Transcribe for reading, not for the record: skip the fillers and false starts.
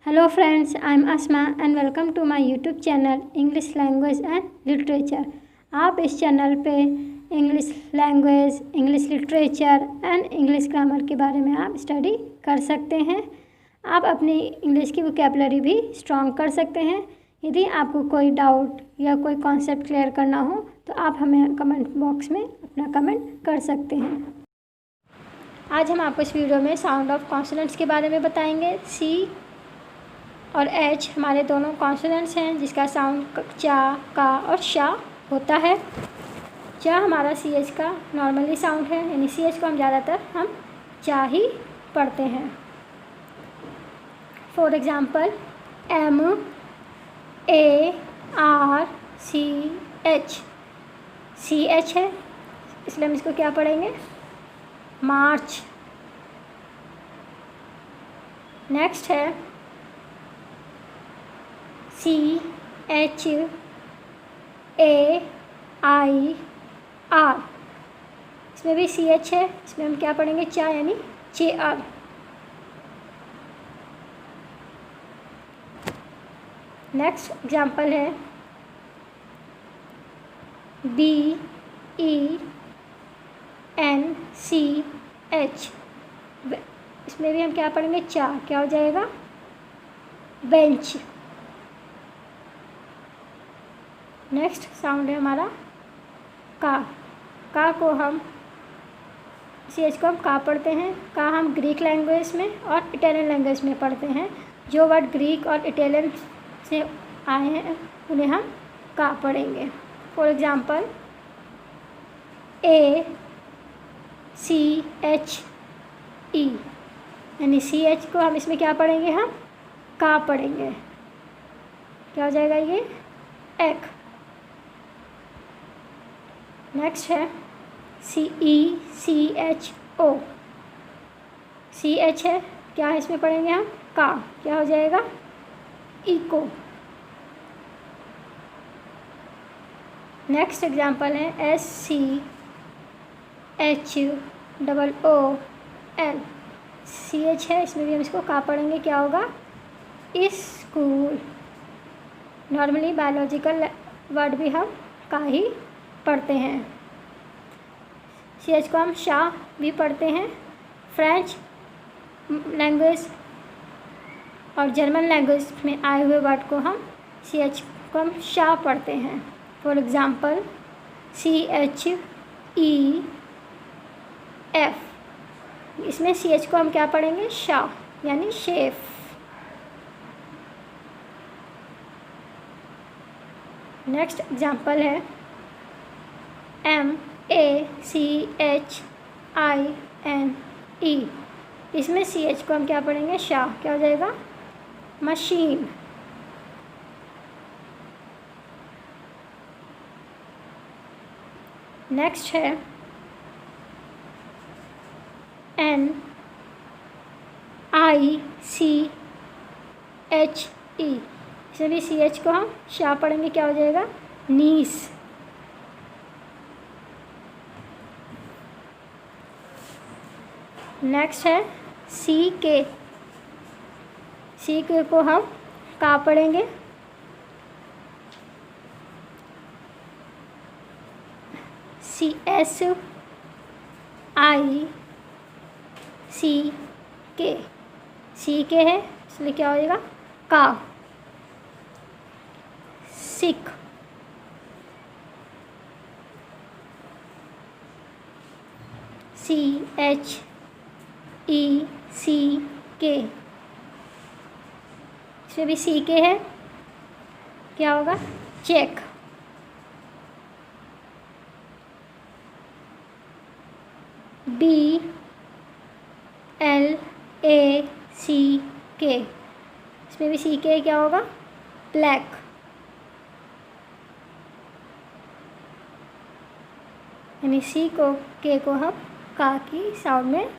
Hello friends, I am Asma and welcome to my YouTube channel English Language and Literature। आप इस channel पे English language, English literature and English grammar के बारे में आप study कर सकते हैं। आप अपनी इंग्लिश की वोकैबुलरी भी स्ट्रॉन्ग कर सकते हैं। यदि आपको कोई डाउट या कोई कॉन्सेप्ट क्लियर करना हो तो आप हमें कमेंट बॉक्स में अपना कमेंट कर सकते हैं। आज हम आपको इस वीडियो में साउंड ऑफ कॉन्सोनेंट्स के बारे में बताएंगे। सी और एच हमारे दोनों कॉन्सोनेंट्स हैं जिसका साउंड चा, का और शा होता है। चा हमारा सी एच का नॉर्मली साउंड है, यानी सी एच को हम ज़्यादातर हम चा ही पढ़ते हैं। For example M A R C H, C H है इसलिए हम इसको क्या पढ़ेंगे, मार्च। नेक्स्ट है C H A I R, इसमें भी सी एच है, इसमें हम क्या पढ़ेंगे, चा यानी chair. Next example B E N C H एच, इसमें भी हम क्या पढ़ेंगे, चा, क्या हो जाएगा, बेंच। नेक्स्ट साउंड है हमारा का को हम सी एच को हम का पढ़ते हैं। का हम ग्रीक लैंग्वेज में और इटालियन लैंग्वेज में पढ़ते हैं। जो वर्ड ग्रीक और इटालियन से आए हैं उन्हें हम का पढ़ेंगे। For example A C H E, यानी सी एच को हम इसमें क्या पढ़ेंगे, हम का पढ़ेंगे। क्या हो जाएगा ये, एक। नेक्स्ट है सी ई सी एच ओ, सी एच है, क्या है इसमें पढ़ेंगे हम, का, क्या हो जाएगा, इको। नेक्स्ट एग्जांपल है S C H double O L, C H है, इसमें भी हम इसको का पढ़ेंगे, क्या होगा, स्कूल। नॉर्मली बायोलॉजिकल वर्ड भी हम का ही पढ़ते हैं। सी एच को हम शाह भी पढ़ते हैं। फ्रेंच लैंग्वेज और जर्मन लैंग्वेज में आए हुए वर्ड को हम सी एच को हम शाह पढ़ते हैं। For example C H E F, इसमें सी एच को हम क्या पढ़ेंगे, शाह यानी chef. Next example M A C C I N E ई, इसमें सी एच को हम क्या पढ़ेंगे, शाह, क्या हो जाएगा, मशीन। नेक्स्ट है एन आई सी एच ई, इसमें भी सी एच को हम शाह पढ़ेंगे, क्या हो जाएगा, नीस। नेक्स्ट है सी के, सी के को हम का पढ़ेंगे, सी एस आई सी के, सी के है इसलिए क्या हो जाएगा, का, सिक। सी एच ई सी के, इसमें भी सी के है, क्या होगा, चेक। बी एल ए सी के, इसमें भी सी के, क्या होगा, ब्लैक। यानी सी को, के को हम का की साउंड में